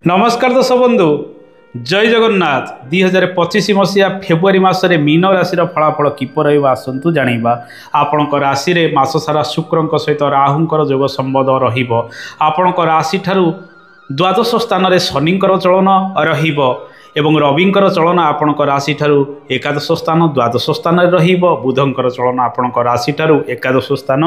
नमस्कार दर्शक बंधु जय जगन्नाथ 2025 मसीहा फेब्रुआरी मसरे मीन राशि फलाफल किपर आसतु जाना आपण राशि में मास सारा शुक्र सहित राहुंकर जोग संबंध आपण राशि ठारू द्वादश स्थान में शनिंकर चलन एवं रविंकर चलन आपण राशि ठारू एकादश स्थान द्वादश स्थान में बुधंकर चलन आपण राशि ठारू एकादश स्थान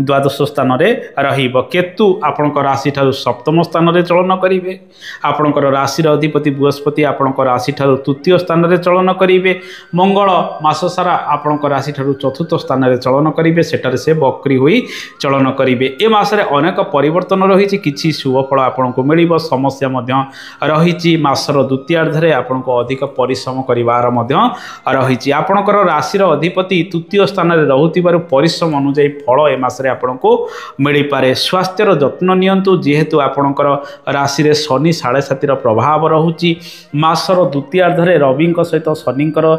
द्वादश स्थान में केतु आपण राशि ठारू सप्तम स्थान में चलन करेंगे आपण राशि अधिपति बृहस्पति आपण राशि ठारू तृतीय स्थान में चलन करेंगे मंगल मास सारा आपण राशि ठारू चतुर्थ स्थान में चलन करेंगे सेठारे से बकरी हुई चलन करेंगे ए मासरे अनेक परिवर्तन रही किसी शुभ फल आपन को मिल समस्या रही मासर द्वितीयार्ध आपण को अधिक परिश्रम करिवार रही आपणकर राशि अधिपति तृतीय स्थान में रहूथिबारु परिश्रम अनुଯାयी फल ए मासरे आपण को मिल पारे स्वास्थ्यर जत्न नियंतु जेहेतु आपणकर राशि रे शनि 7.5 प्रभाव रहुची मासर द्वितीयार्धरे रवि सहित शनिंकर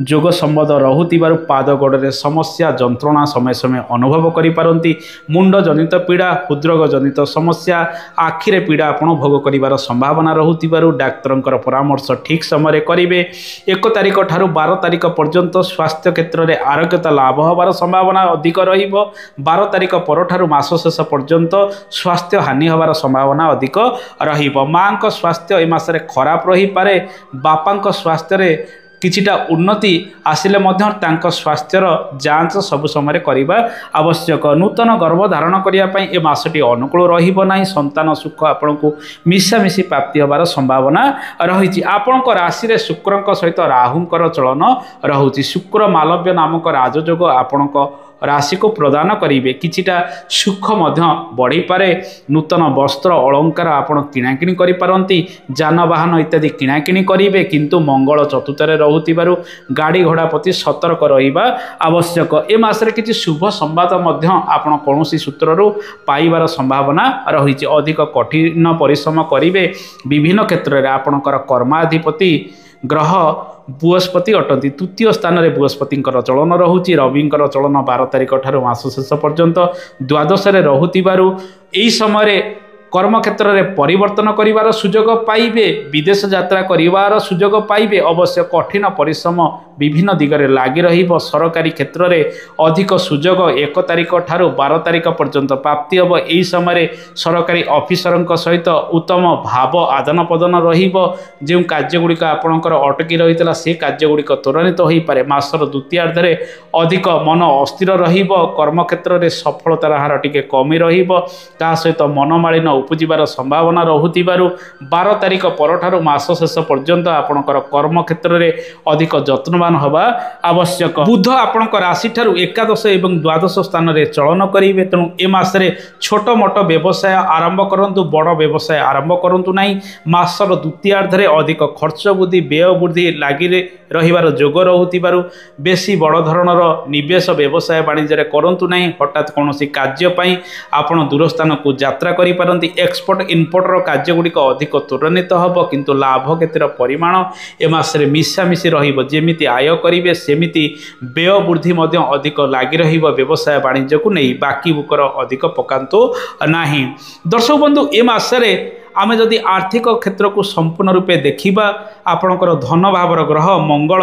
जोग संबंध रहूथिबारु पाद गोड़े समस्या जंत्रणा समय समय अनुभव करिपारंती मुंड जनित पीड़ा हृदरोग जनित समस्या आखिरे पीड़ा आपण भोग करिवार संभावना रहूथिबारु डाक्तरंकर परामर्श ठीक समय करेंगे 1 तारिख ठारू 12 तारिख पर्यंत स्वास्थ्य क्षेत्र में आरोग्यता लाभ होवार संभावना अधिक रहिबो 12 तारिख पर मास शेष पर्यंत स्वास्थ्य हानि होवार संभावना अधिक रहिबो मां को स्वास्थ्य ए मासरे खराब रही पारे बापा स्वास्थ्य रे किछिटा उन्नति आसिले मध्य स्वास्थ्यर जांच सब समय करने आवश्यक नूतन गर्भ धारण करने ए मासटी अनुकूल रहिबो नाही संतान सुख आपण को मिशामिशी प्राप्ति होबार संभावना रही आपण राशि रे शुक्र सहित राहुंकर चलन रहुची शुक्र मालव्य नामक राजयोग आपण राशि को प्रदान करेंगे किछिटा सुख बढ़ी पारे नूतन वस्त्र अलंकार आपण किणाकिणी करिपारंती जानवाहन इत्यादि किणाकिणी करेंगे किंतु मंगल चतुर्थ रहूथिबारु गाड़ी घोड़ा प्रति सतर्क रहिबा आवश्यक ए मासरे किछि शुभ संवाद आपण कौनसी सूत्ररु पाइबार संभावना रही अधिक कठिन परिश्रम करेंगे विभिन्न क्षेत्र में आपणकर कर्माधिपति ग्रह बृहस्पति अटंती तृतीय स्थान में बृहस्पति चलन रहुची रविंकर चलन 12 तारिख ठारू मास शेष पर्यंत द्वादश रहूथिबारु एई समय कर्म क्षेत्र में परिवर्तन करिवार सुजोग पाइबे विदेश यात्रा करिवार सुजोग पाइबे अवश्य कठिन परिश्रम विभिन्न दिगरे लागी रहिबो सरकारी क्षेत्र में अधिक सुजोग 1 तारिख ठारू 12 तारिख पर्यंत प्राप्ति हम एई समय सरकारी ऑफिसरक सहित उत्तम भाव आदान प्रदान रहिबो जो कार्यगुड़िक आपणकर अटकी रही से कार्यगुड़िक त्वरान्वित हो पारे मासर द्वितीयार्धरे अधिक मन अस्थिर रहिबो कर्म क्षेत्र में सफलतार हार टिके कमी रहिबो ता सहित मनमालिन उपजिबार संभावना रहूथिबारु 12 तारिख पर मास शेष पर्यंत आपणकर कर्म क्षेत्र में अधिक जत्नवान हवा आवश्यक बुध आपण राशि ठारू एकादश एवं द्वादश स्थान में चलन करेंगे तेणु ए मासरे छोट मोट व्यवसाय आरंभ करंतु बड़ व्यवसाय आरंभ करंतु नहीं मासर द्वितीयार्धरे अधिक खर्च वृद्धि व्यय वृद्धि लागी रहिबार जोग रहूथिबारु बेसी बड़ धरणर निवेश व्यवसाय वाणिज्य करंतु नहीं हठात कौनसी कार्य पई आपण दूर स्थान को यात्रा करि पारंती एक्सपोर्ट इम्पोर्टर कार्यगुड़िक अधिक त्वरान्वित हम किंतु लाभ क्षेत्र परिमाण ए मासरे मिशामिशी रहिबो जेमिति आय करेंगे सेमिति व्यय वृद्धि अधिक लगी व्यवसाय वाणिज्य को नहीं बाकी बुकर अधिक पकातु नहीं दर्शक बंधु ए मासरे आमे जदि आर्थिक क्षेत्र को संपूर्ण रूपे देखिबा आपणकर धन भावर ग्रह मंगल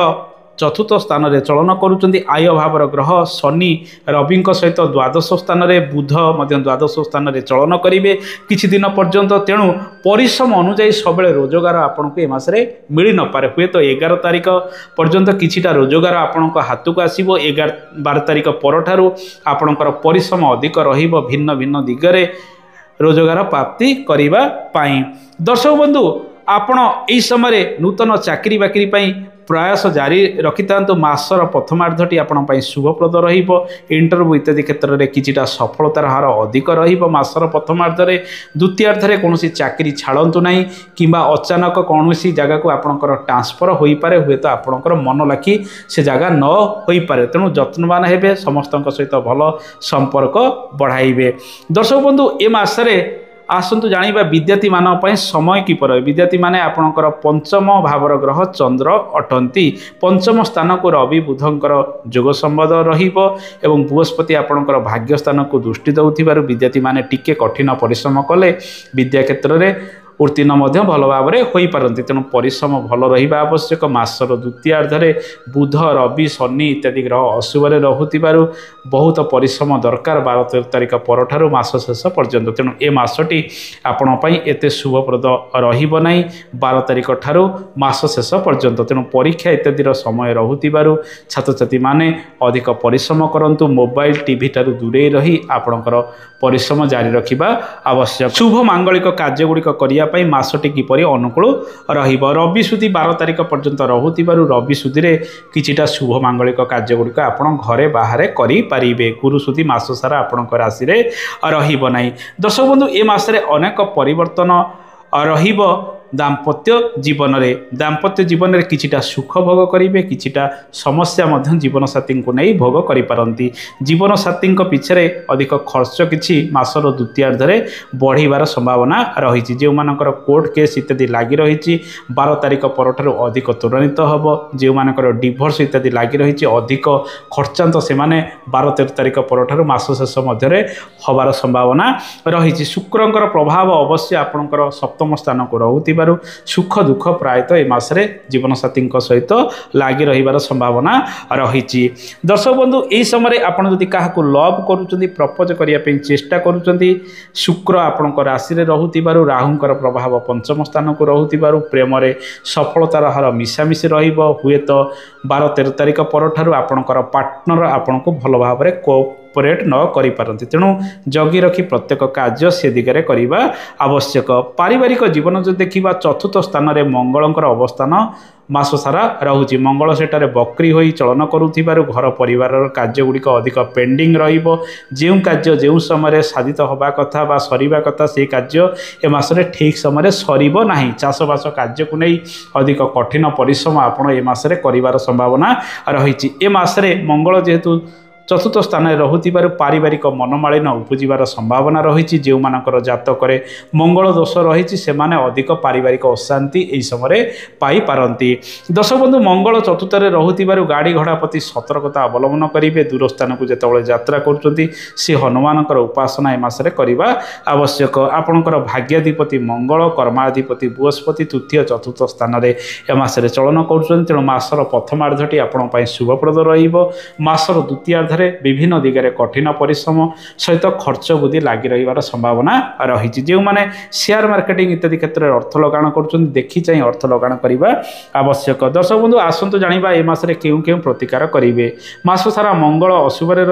चतुर्थ स्थान में चलन करुँच आय भावर ग्रह शनि रवि सहित द्वादश स्थान में बुध द्वादश स्थान में चलन करेंगे किछि दिन पर्यंत तेणु परिश्रम अनुଯାयी सब रोजगार आपन को मासरे मिल न पारे हुए तो 11 तारिख पर्यंत किछिटा रोजगार आपण हाथ को आसो 12 तारिख पर आपणकर परिश्रम अधिक रहिबो भिन्न भिन्न दिगरे रोजगार प्राप्ति करिबा पाई दर्शक बंधु आपण एई समय नूतन चाकरी बाकरी पाई प्रयास जारी रखि था मासर प्रथमार्धटी आपण शुभप्रद रहिबो इंटरव्यू इत्यादि क्षेत्र में किछिटा सफलतार हार अधिक रहिबो मासर प्रथमार्धरे द्वितीयार्धरे कौनसी चाकरी छाड़ंतु नहीं किंबा अचानक कौनसी जगह को आपणकर ट्रांसफर हो पारे हुए तो आपणकर मन लाखी से जगह न हो पारे तेणु जत्नवान हेबे समस्त सहित भल संपर्क बढ़ाइबे दर्शक बंधु ए मासरे आसतु जानिबा विद्यार्थी मान समय किपर विद्यार्थी माने आपणकर पंचम भावर ग्रह चंद्र अटंती पंचम स्थान को रवि बुधंकर जोग संबंध रहिबो एवं बृहस्पति आपणकर भाग्य स्थान को दृष्टि दउथिबारु विद्यार्थी माने टिके कठिन परिश्रम कले विद्या क्षेत्र में उत्तीर्ण भल भाव में हो पारती। तेणु परिश्रम भल रहा आवश्यक। मासर द्वितीयार्धे बुध रवि शनि इत्यादि ग्रह अशुभ रहुथिबारु बहुत परिश्रम दरकार 12 तारिख पर मास शेष पर्यंत। तेणु ए मासटी आपण एते शुभप्रद रहिबो नाही 12 तारिख ठारू मास शेष पर्यंत। तेणु परीक्षा इत्यादि समय रहुथिबारु छात्र छात्री माने अधिक परिश्रम करंतु। मोबाइल टीवी ठारू दूरे रही आपणकर परिश्रम जारी रखिबा आवश्यक। शुभ मांगलिक कार्यगुड़िक करने मासटी किपरि अनुकूल रहिबो। रवि सुधी 12 तारिख पर्यंत रहुथिबारु रवि सुधी किछिटा शुभ मांगलिक कार्यगुड़िक आपण घरे बाहर करि पारिबे। गुरु सुधी मास सारा आपणक राशि रे रहिबो नाही। दर्शक बंधु ए मासरे अनेक परिवर्तन रहिबो। दाम्पत्य जीवन में किछिटा सुख भोग करेंगे, किछिटा समस्या मध्य जीवन साथी को नहीं भोग करि पारंती। जीवन साथी पिछे अधिक खर्च किछि मासर द्वितीयार्धे बढ़िबार संभावना रही। जो मानकर कोर्ट केस इत्यादि लगी रही 12 तारिख पर अधिक त्वरान्वित हम। जो मानकर डिवोर्स इत्यादि लगी रही अधिक खर्चांत से 12-13 तारिख पर मास शेष मध्य हबार संभावना रही। शुक्रंकर प्रभाव अवश्य आपणकर सप्तम स्थान को रहुथि सुख दुख प्रायतः ए मासरे जीवन साथी सहित लगी रहिबार संभावना रही। दर्शक बंधु यही समय आपड़ जदि क्या लव करुँच प्रपोज करने चेष्टा करुँच शुक्र आपण राशि में रहुथिबारु राहुंकर प्रभाव पंचम स्थान को रहुथिबारु प्रेम रे सफलतार हार मिशामिशी रहिबो। हुए तो 12-13 तारिख पर आपणकर पार्टनर आपण को भल भाव में कोऑपरेट न करि पारंती। तेणु जगी रखी प्रत्येक कार्य से दिगरे करिबा आवश्यक। पारिवारिक जीवन जो देखिबा चतुर्थ स्थान रे मंगलंकर अवस्थान मास सारा रहुची। मंगल सेटारे बक्री होई चलन करुथिबारु घर परिवार कार्यगुड़िक अधिक पेंडिंग रहिबो। जो कार्य जो समय साधित हवा कथा बा सरीबा कथा से कार्य ए मासरे ठीक समय सरीबो नाही। चाषबास कार्य को नहीं अधिक कठिन परिश्रम आपण ए मासरे करिवार संभावना रही। ए मासरे मंगल जेहेतु चतुर्थ स्थान में रहुथिबारु पारिवारिक मनमालिन उपजिबार संभावना रही। जो मानकर जातक मंगल दोष रही से माने अधिक पारिवारिक अशांति यही समय पाई पारंती। दर्शक बंधु मंगल चतुर्थ में रहुथिबारु गाड़ी घोड़ा प्रति सतर्कता अवलंबन करेंगे। दूर स्थान को जिते यात्रा करुँच से हनुमानकर उपासना ए मासरे करने आवश्यक। आपणकर भाग्याधिपति मंगल कर्माधिपति बृहस्पति तृतीय चतुर्थ स्थान में ए मासरे चलन कर। तेणु मासर प्रथमार्धटी आपण शुभप्रद रहिबो। मासर द्वितीयार्ध विभिन्न दिगरे कठिन परिश्रम सहित खर्च बुद्धि लगी रही संभावना रही। जो मैंने शेयर मार्केटिंग इत्यादि क्षेत्र में अर्थ लगाण कर देखी चाहिए अर्थ लगाण करने आवश्यक। दर्शक बंधु आसतु जानिबा ए मासरे केउ केउ प्रतिकार करेंगे। मास सारा मंगल अशुभ रे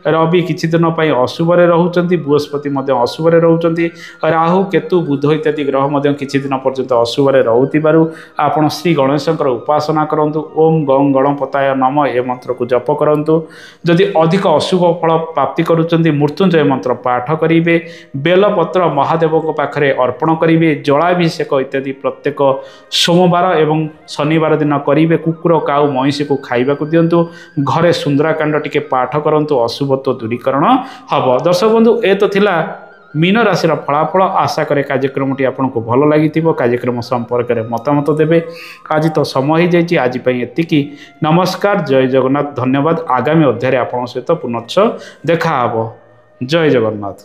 रवि किछि दिन अशुभ रे रहउचंती बृहस्पति अशुभ रे रहउचंती राहु केतु बुध इत्यादि ग्रह किछि दिन पर्यंत अशुभ रे रहउतिबारु आपण श्री गणेशंकर उपासना करंतु। ओम गं गणपताय नमः ए मंत्र को जप करंतु। जदि अधिक अशुभ फल प्राप्ति करुँच मृत्युंजय मंत्र पाठ करेंगे। बेलपत्र महादेव पाखे अर्पण करेंगे। जलाभिषेक इत्यादि प्रत्येक सोमवार एवं शनिवार दिन करेंगे। कुकुर काऊ महिषी को खाइबा दिंतु। घरे सुंदराकांड टिके पाठ करंतु अशुभत्व दूरीकरण हम। दर्शक बंधु ए तो थिला मीन राशि फलाफल। आशा करे कार्यक्रमटी आपको भल लगी कार्यक्रम संपर्क में मतामत देवे। आज तो समय हो जाए आज एतिकी। नमस्कार, जय जगन्नाथ, धन्यवाद। आगामी अध्याय आपन सहित पुनश्च देखा। जय जगन्नाथ।